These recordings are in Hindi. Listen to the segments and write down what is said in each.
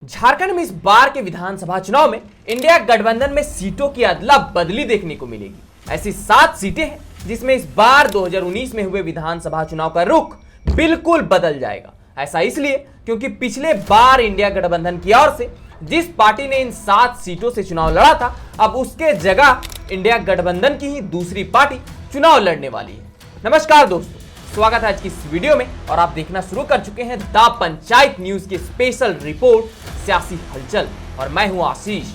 झारखंड में इस बार के विधानसभा चुनाव में इंडिया गठबंधन में सीटों की अदला बदली देखने को मिलेगी। ऐसी 7 सीटें हैं जिसमें इस बार 2019 में हुए विधानसभा चुनाव का रुख बिल्कुल बदल जाएगा। ऐसा इसलिए क्योंकि पिछले बार इंडिया गठबंधन की ओर से जिस पार्टी ने इन 7 सीटों से चुनाव लड़ा था, अब उसके जगह इंडिया गठबंधन की ही दूसरी पार्टी चुनाव लड़ने वाली है। नमस्कार दोस्तों, स्वागत है आज की इस वीडियो में और आप देखना शुरू कर चुके हैं द पंचायत न्यूज की स्पेशल रिपोर्ट सियासी हलचल और मैं हूं आशीष।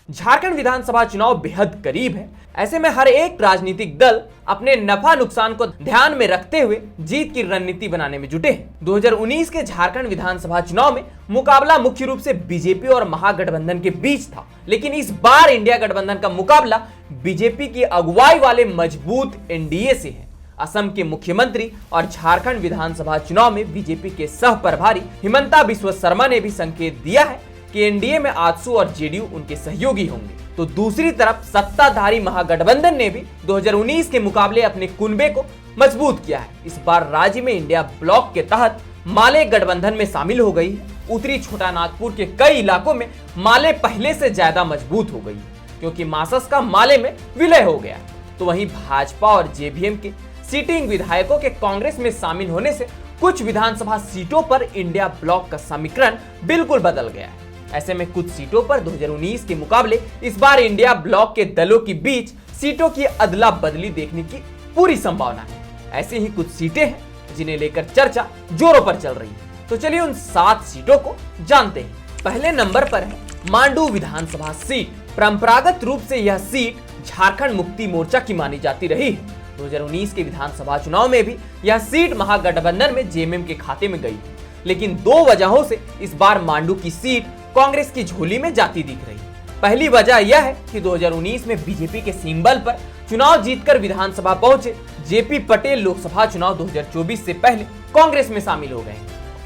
झारखंड विधानसभा चुनाव बेहद करीब है। ऐसे में हर एक राजनीतिक दल अपने नफा नुकसान को ध्यान में रखते हुए जीत की रणनीति बनाने में जुटे हैं। 2019 के झारखंड विधानसभा चुनाव में मुकाबला मुख्य रूप से बीजेपी और महागठबंधन के बीच था, लेकिन इस बार इंडिया गठबंधन का मुकाबला बीजेपी की अगुवाई वाले मजबूत एनडीए से है। असम के मुख्यमंत्री और झारखंड विधानसभा चुनाव में बीजेपी के सह प्रभारी हिमंता बिस्वा शर्मा ने भी संकेत दिया है कि एनडीए में आजसू और जेडीयू उनके सहयोगी होंगे। तो दूसरी तरफ सत्ताधारी महागठबंधन ने भी 2019 के मुकाबले अपने कुनबे को मजबूत किया है। इस बार राज्य में इंडिया ब्लॉक के तहत माले गठबंधन में शामिल हो गई है। उत्तरी छोटा नागपुर के कई इलाकों में माले पहले से ज्यादा मजबूत हो गई है क्योंकि मासस का माले में विलय हो गया है। तो वहीं भाजपा और जेवीएम के सिटिंग विधायकों के कांग्रेस में शामिल होने से कुछ विधानसभा सीटों पर इंडिया ब्लॉक का समीकरण बिल्कुल बदल गया है। ऐसे में कुछ सीटों पर 2019 के मुकाबले इस बार इंडिया ब्लॉक के दलों के बीच सीटों की अदला बदली देखने की पूरी संभावना है। ऐसी ही कुछ सीटें हैं जिन्हें लेकर चर्चा जोरों पर चल रही है। तो चलिए उन 7 सीटों को जानते हैं। पहले नंबर पर है मांडू विधानसभा सीट। परंपरागत रूप से यह सीट झारखंड मुक्ति मोर्चा की मानी जाती रही है। 2019 के विधानसभा चुनाव में भी यह सीट महागठबंधन में जेएमएम के खाते में गई, लेकिन 2 वजहों से इस बार मांडू की सीट कांग्रेस की झोली में जाती दिख रही है। पहली वजह यह है कि 2019 में बीजेपी के सिंबल पर चुनाव जीतकर विधानसभा पहुंचे जेपी पटेल लोकसभा चुनाव 2024 से पहले कांग्रेस में शामिल हो गए।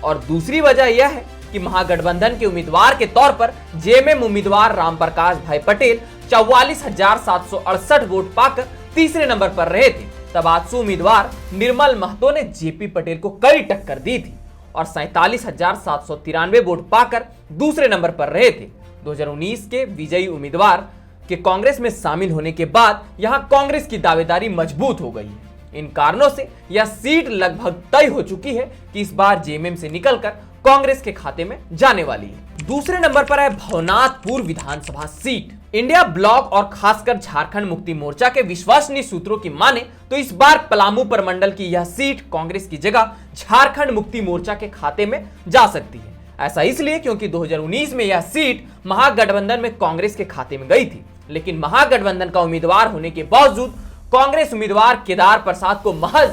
और दूसरी वजह यह है कि महागठबंधन के उम्मीदवार के तौर पर जेएमएम उम्मीदवार रामप्रकाश भाई पटेल 44,768 वोट पाकर तीसरे नंबर पर रहे थे। तब आजसू उम्मीदवार निर्मल महतो ने जेपी पटेल को कड़ी टक्कर दी थी और 47,793 वोट पाकर दूसरे नंबर पर रहे थे। 2019 के विजयी उम्मीदवार के कांग्रेस में शामिल होने के बाद यहां कांग्रेस की दावेदारी मजबूत हो गई है। इन कारणों से यह सीट लगभग तय हो चुकी है कि इस बार जेएमएम से निकलकर कांग्रेस के खाते में जाने वाली है। दूसरे नंबर पर है भवनाथपुर विधानसभा सीट। इंडिया ब्लॉक और खासकर झारखंड मुक्ति मोर्चा के विश्वसनीय सूत्रों की माने तो इस बार पलामू प्रमंडल की यह सीट कांग्रेस की जगह झारखंड मुक्ति मोर्चा के खाते में जा सकती है। ऐसा इसलिए क्योंकि 2019 में यह सीट महागठबंधन में कांग्रेस के खाते में गई थी, लेकिन महागठबंधन का उम्मीदवार होने के बावजूद कांग्रेस उम्मीदवार केदार प्रसाद को महज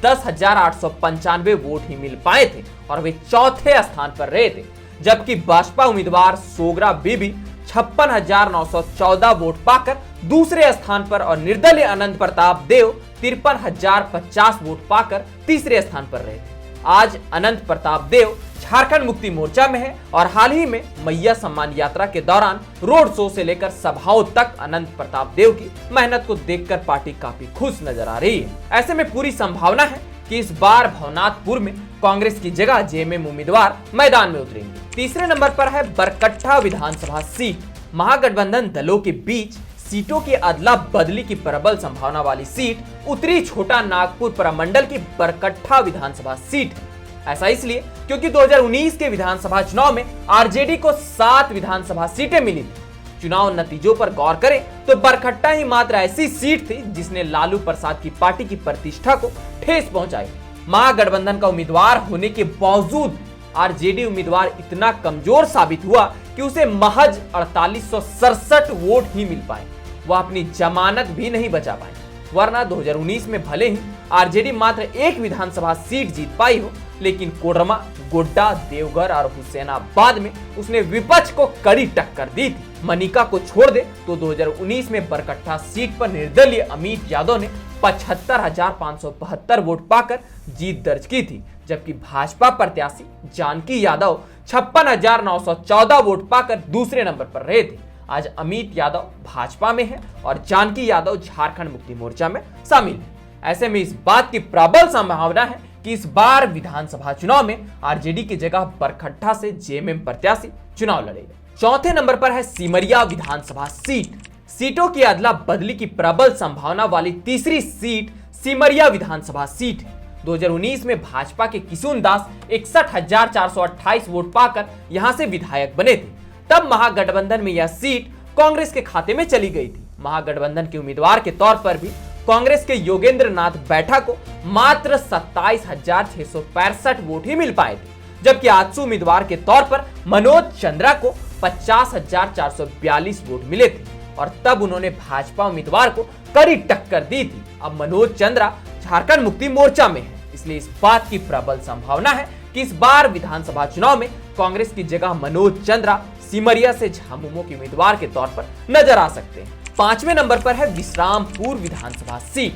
10,895 वोट ही मिल पाए थे और वे चौथे स्थान पर रहे थे, जबकि बसपा उम्मीदवार सोगरा बीबी 56,914 वोट पाकर दूसरे स्थान पर और निर्दलीय अनंत प्रताप देव 53,050 वोट पाकर तीसरे स्थान पर रहे थे। आज अनंत प्रताप देव झारखंड मुक्ति मोर्चा में है और हाल ही में मैया सम्मान यात्रा के दौरान रोड शो से लेकर सभाओं तक अनंत प्रताप देव की मेहनत को देखकर पार्टी काफी खुश नजर आ रही है। ऐसे में पूरी संभावना है कि इस बार भवनाथपुर में कांग्रेस की जगह जेएमएम उम्मीदवार मैदान में उतरेंगे। तीसरे नंबर पर है बरकट्ठा विधानसभा सीट। महागठबंधन दलों के बीच सीटों की अदला बदली की प्रबल संभावना वाली सीट उत्तरी छोटा नागपुर प्रमंडल की बरकट्ठा विधानसभा सीट है। ऐसा इसलिए क्योंकि 2019 के विधानसभा चुनाव में आरजेडी को 7 विधानसभा सीटें मिली थी। चुनाव नतीजों पर गौर करें तो बरकट्टा ही मात्र ऐसी सीट थी जिसने लालू प्रसाद की पार्टी की प्रतिष्ठा को ठेस पहुंचाई। महागठबंधन का उम्मीदवार होने के बावजूद आरजेडी उम्मीदवार इतना कमजोर साबित हुआ कि उसे महज 4867 वोट ही मिल पाए। वह अपनी जमानत भी नहीं बचा पाए, वरना 2019 में भले ही आरजेडी मात्र 1 विधानसभा सीट जीत पाई हो, लेकिन कोडरमा, गोड्डा, देवघर और हुसैनाबाद में उसने विपक्ष को कड़ी टक्कर दी थी। मनिका को छोड़ दे तो 2019 में बरकट्ठा सीट पर निर्दलीय अमित यादव ने 75,572 वोट पाकर जीत दर्ज की थी, जबकि भाजपा प्रत्याशी जानकी यादव 56,914 वोट पाकर दूसरे नंबर पर रहे थे। आज अमित यादव भाजपा में है और जानकी यादव झारखंड मुक्ति मोर्चा में शामिल है। ऐसे में इस बात की प्रबल संभावना है कि इस बार विधानसभा चुनाव में आरजेडी की जगह बरकट्ठा से जेएमएम प्रत्याशी चुनाव लड़ेगा। चौथे नंबर पर है सिमरिया विधानसभा सीट। सीटों की अदला बदली की प्रबल संभावना वाली तीसरी सीट सिमरिया विधानसभा सीट है। 2019 में भाजपा के किशुन दास 61,428 वोट पाकर यहां से विधायक बने थे। तब महागठबंधन में यह सीट कांग्रेस के खाते में चली गई थी। महागठबंधन के उम्मीदवार के तौर पर भी कांग्रेस के योगेंद्र नाथ बैठा को मात्र 27,665 वोट ही मिल पाए थे, जबकि आजसू उम्मीदवार के तौर पर मनोज चंद्रा को 50,442 वोट मिले थे और तब उन्होंने भाजपा उम्मीदवार को कड़ी टक्कर दी थी। अब मनोज चंद्रा झारखंड मुक्ति मोर्चा में है, इसलिए इस बात की प्रबल संभावना है कि इस बार विधानसभा चुनाव में कांग्रेस की जगह मनोज चंद्रा सिमरिया से झामुमो के उम्मीदवार के तौर पर नजर आ सकते हैं। पांचवें नंबर पर है विश्रामपुर विधानसभा सीट।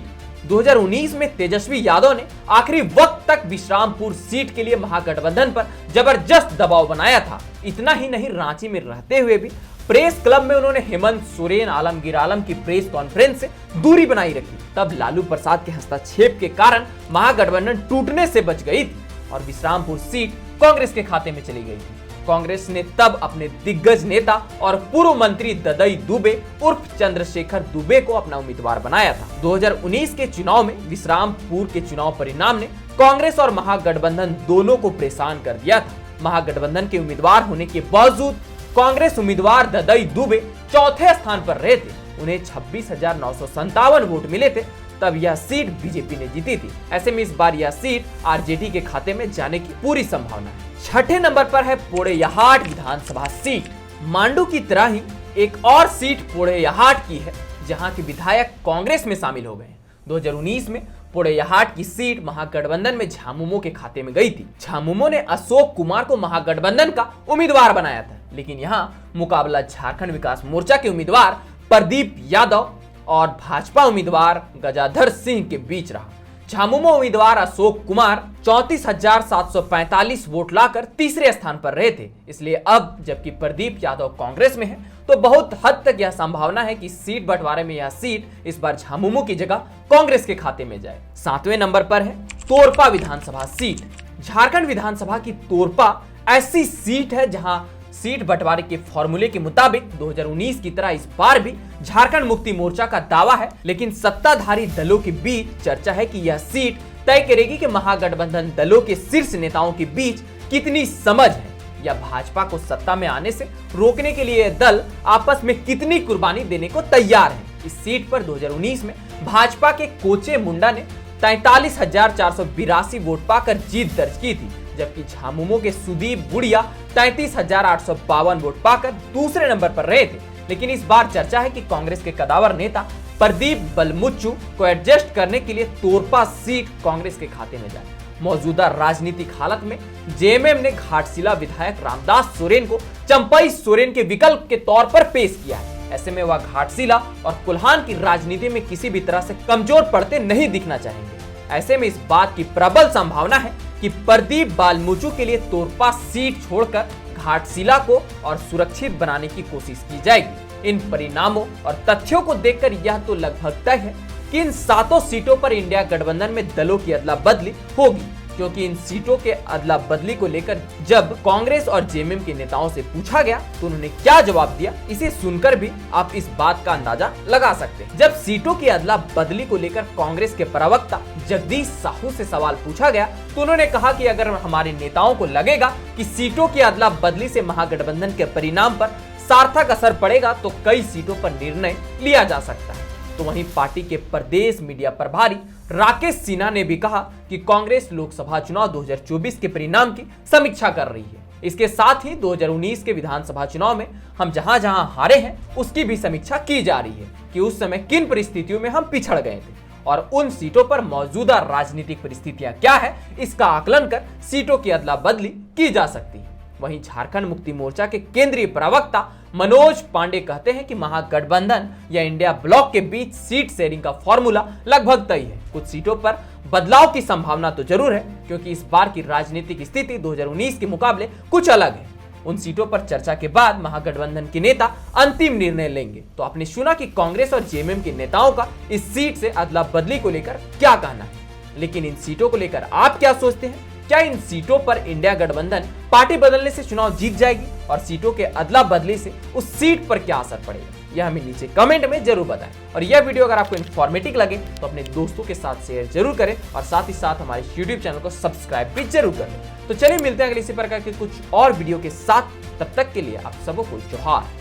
2019 में तेजस्वी यादव ने आखिरी वक्त तक विश्रामपुर सीट के लिए महागठबंधन पर जबरदस्त दबाव बनाया था। इतना ही नहीं, रांची में रहते हुए भी प्रेस क्लब में उन्होंने हेमंत सोरेन, आलमगीर आलम की प्रेस कॉन्फ्रेंस से दूरी बनाई रखी। तब लालू प्रसाद के हस्तक्षेप के कारण महागठबंधन टूटने से बच गई थी और विश्रामपुर सीट कांग्रेस के खाते में चली गई थी। कांग्रेस ने तब अपने दिग्गज नेता और पूर्व मंत्री ददई दुबे उर्फ चंद्रशेखर दुबे को अपना उम्मीदवार बनाया था। 2019 के चुनाव में विश्रामपुर के चुनाव परिणाम ने कांग्रेस और महागठबंधन दोनों को परेशान कर दिया था। महागठबंधन के उम्मीदवार होने के बावजूद कांग्रेस उम्मीदवार ददई दुबे चौथे स्थान पर रहे थे। उन्हें 26,957 वोट मिले थे। तब यह सीट बीजेपी ने जीती थी। ऐसे में इस बार यह सीट आरजेडी के खाते में जाने की पूरी संभावना है। छठे नंबर पर है पोड़ैयाहाट विधानसभा सीट। मांडू की तरह ही एक और सीट पोड़ैयाहाट की है, जहां के विधायक कांग्रेस में शामिल हो गए। 2019 में पोड़ैयाहाट की सीट महागठबंधन में झामुमो के खाते में गई थी। झामुमो ने अशोक कुमार को महागठबंधन का उम्मीदवार बनाया था, लेकिन यहाँ मुकाबला झारखंड विकास मोर्चा के उम्मीदवार प्रदीप यादव और भाजपा उम्मीदवार गजाधर सिंह के बीच रहा। झामुमो उम्मीदवार अशोक कुमार 34,745 वोट लाकर तीसरे स्थान पर रहे थे। इसलिए अब जबकि प्रदीप यादव कांग्रेस में है, तो बहुत हद तक यह संभावना है कि सीट बंटवारे में यह सीट इस बार झामुमो की जगह कांग्रेस के खाते में जाए। सातवें नंबर पर है तोरपा विधानसभा सीट। झारखंड विधानसभा की तोरपा ऐसी सीट है जहां सीट बंटवारे के फॉर्मूले के मुताबिक 2019 की तरह इस बार भी झारखंड मुक्ति मोर्चा का दावा है, लेकिन सत्ताधारी दलों के बीच चर्चा है कि यह सीट तय करेगी कि महागठबंधन दलों के शीर्ष नेताओं के बीच कितनी समझ है या भाजपा को सत्ता में आने से रोकने के लिए दल आपस में कितनी कुर्बानी देने को तैयार है। इस सीट पर 2019 में भाजपा के कोचे मुंडा ने 43,482 वोट पाकर जीत दर्ज की थी, जबकि झामुमो के सुदीप गुड़िया 33,852 वोट पाकर दूसरे नंबर पर रहे थे। लेकिन इस बार चर्चा है कि कांग्रेस के कदावर नेता प्रदीप बलमुच्चू को एडजस्ट करने के लिए तोरपा सीट कांग्रेस के खाते में जाए। मौजूदा राजनीतिक हालत में जेएमएम ने घाटशिला विधायक रामदास सोरेन को चंपई सोरेन के विकल्प के तौर पर पेश किया है। ऐसे में वह घाटशिला और कुल्हान की राजनीति में किसी भी तरह से कमजोर पड़ते नहीं दिखना चाहेंगे। ऐसे में इस बात की प्रबल संभावना है कि प्रदीप बालमुचू के लिए तोरपा सीट छोड़कर घाटशिला को और सुरक्षित बनाने की कोशिश की जाएगी। इन परिणामों और तथ्यों को देखकर यह तो लगभग तय है कि इन 7 सीटों पर इंडिया गठबंधन में दलों की अदला बदली होगी, क्योंकि इन सीटों के अदला बदली को लेकर जब कांग्रेस और जेएमएम के नेताओं से पूछा गया तो उन्होंने क्या जवाब दिया, इसे सुनकर भी आप इस बात का अंदाजा लगा सकते हैं। जब सीटों की अदला बदली को लेकर कांग्रेस के प्रवक्ता जगदीश साहू से सवाल पूछा गया तो उन्होंने कहा कि अगर हमारे नेताओं को लगेगा कि सीटों की अदला बदली से महागठबंधन के परिणाम पर सार्थक असर पड़ेगा तो कई सीटों पर निर्णय लिया जा सकता है। तो वहीं पार्टी के प्रदेश मीडिया प्रभारी राकेश सिन्हा ने भी कहा कि कांग्रेस लोकसभा चुनाव 2024 के परिणाम की समीक्षा कर रही है। इसके साथ ही 2019 के विधानसभा चुनाव में हम जहां जहां हारे हैं उसकी भी समीक्षा की जा रही है कि उस समय किन परिस्थितियों में हम पिछड़ गए थे और उन सीटों पर मौजूदा राजनीतिक परिस्थितियां क्या है, इसका आकलन कर सीटों की अदला बदली की जा सकती है। वहीं झारखंड मुक्ति मोर्चा के केंद्रीय प्रवक्ता मनोज पांडे कहते हैं कि महागठबंधन या इंडिया ब्लॉक के बीच सीट शेयरिंग का फॉर्मूला लगभग तय है। कुछ सीटों पर बदलाव की संभावना तो जरूर है, क्योंकि इस बार की राजनीतिक स्थिति 2019 के मुकाबले कुछ अलग है। उन सीटों पर चर्चा के बाद महागठबंधन के नेता अंतिम निर्णय लेंगे। तो आपने सुना कि कांग्रेस और जेएमएम के नेताओं का इस सीट से अदला बदली को लेकर क्या कहना है, लेकिन इन सीटों को लेकर आप क्या सोचते हैं? क्या इन सीटों पर इंडिया गठबंधन पार्टी बदलने से चुनाव जीत जाएगी और सीटों के अदला बदली से उस सीट पर क्या असर पड़ेगा? यह हमें नीचे कमेंट में जरूर बताएं। और यह वीडियो अगर आपको इन्फॉर्मेटिव लगे तो अपने दोस्तों के साथ शेयर जरूर करें और साथ ही साथ हमारे YouTube चैनल को सब्सक्राइब भी जरूर करें। तो चलिए मिलते हैं अगले इसी प्रकार के कुछ और वीडियो के साथ, तब तक के लिए आप सबको जोहार।